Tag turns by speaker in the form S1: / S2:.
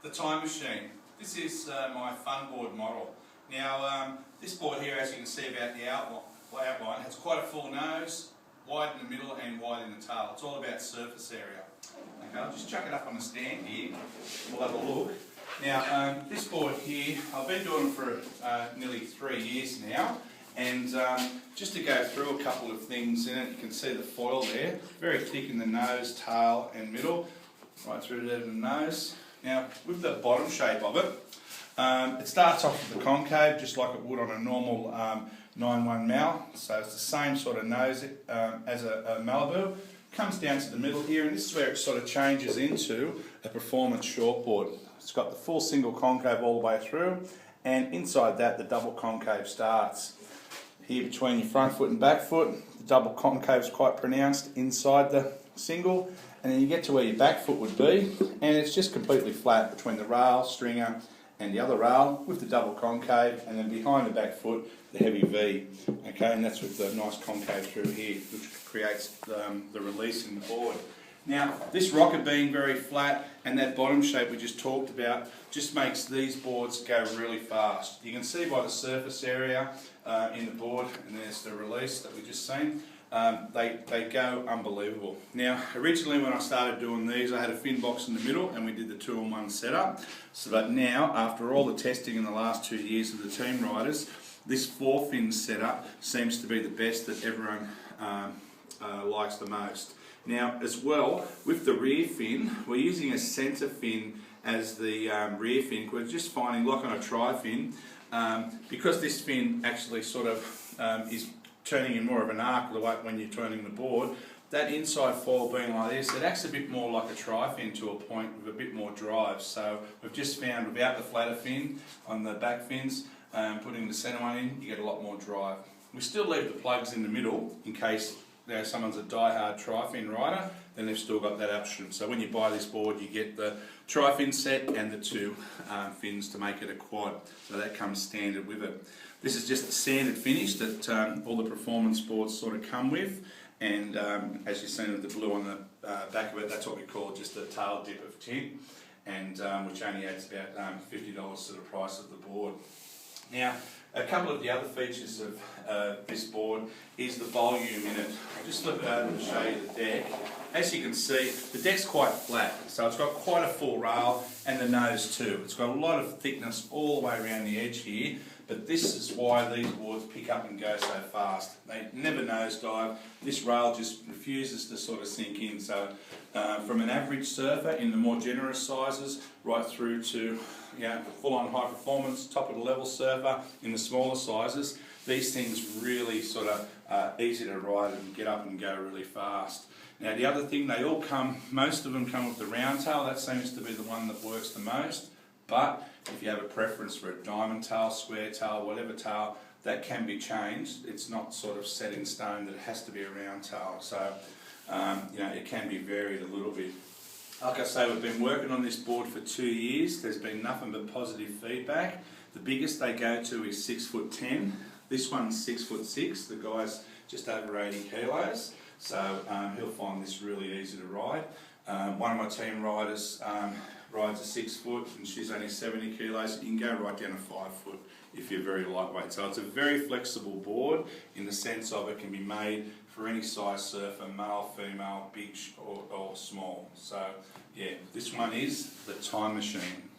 S1: The Time Machine. This is my fun board model. Now this board here, as you can see about the outline, has quite a full nose, wide in the middle and wide in the tail. It's all about surface area. Okay, I'll just chuck it up on the stand here. We'll have a look. Now this board here, I've been doing it for nearly 3 years now. And just to go through a couple of things in it, you can see the foil there, very thick in the nose, tail and middle, right through to the nose. Now with the bottom shape of it, it starts off with the concave just like it would on a normal 9-1 Mal, so it's the same sort of nose as a Malibu. Comes down to the middle here, and this is where it sort of changes into a performance shortboard. It's got the full single concave all the way through, and inside that the double concave starts. Here between your front foot and back foot, the double concave is quite pronounced inside the single, and then you get to where your back foot would be, and it's just completely flat between the rail, stringer, and the other rail with the double concave, and then behind the back foot, the heavy V. Okay, and that's with the nice concave through here, which creates the release in the board. Now, this rocker being very flat and that bottom shape we just talked about just makes these boards go really fast. You can see by the surface area in the board, and there's the release that we just seen, they go unbelievable. Now, originally when I started doing these, I had a fin box in the middle and we did the 2-in-1 setup. So that now, after all the testing in the last 2 years of the team riders, this 4-fin setup seems to be the best that everyone likes the most. Now, as well, with the rear fin, we're using a centre fin as the rear fin. We're just finding, like on a tri-fin, because this fin actually sort of is turning in more of an arc the way when you're turning the board, that inside foil being like this, it acts a bit more like a tri-fin to a point with a bit more drive. So we've just found without the flatter fin on the back fins, putting the centre one in, you get a lot more drive. We still leave the plugs in the middle in case someone's a die-hard tri-fin rider, then they've still got that option. So when you buy this board, you get the tri-fin set and the 2 fins to make it a quad. So that comes standard with it. This is just the standard finish that all the performance boards sort of come with. And as you've seen with the blue on the back of it, that's what we call just a tail dip of tint, and which only adds about $50 to the price of the board. Now, a couple of the other features of this board is the volume in it. I'll just flip it over and show you the deck. As you can see, the deck's quite flat, so it's got quite a full rail, and the nose too. It's got a lot of thickness all the way around the edge here, but this is why these boards pick up and go so fast. They never nosedive. This rail just refuses to sort of sink in. So from an average surfer in the more generous sizes right through to full-on high performance, top of the level surfer in the smaller sizes, these things really sort of easy to ride and get up and go really fast. Now the other thing, most of them come with the round tail. That seems to be the one that works the most. But if you have a preference for a diamond tail, square tail, whatever tail, that can be changed. It's not sort of set in stone that it has to be a round tail. So, it can be varied a little bit. Like I say, we've been working on this board for 2 years. There's been nothing but positive feedback. The biggest they go to is 6'10". This one's 6'6". The guy's just over 80 kilos. So he'll find this really easy to ride. One of my team riders rides a 6 foot and she's only 70 kilos. You can go right down to 5 foot if you're very lightweight. So it's a very flexible board in the sense of it can be made for any size surfer, male, female, big or small. So yeah, this one is the Time Machine.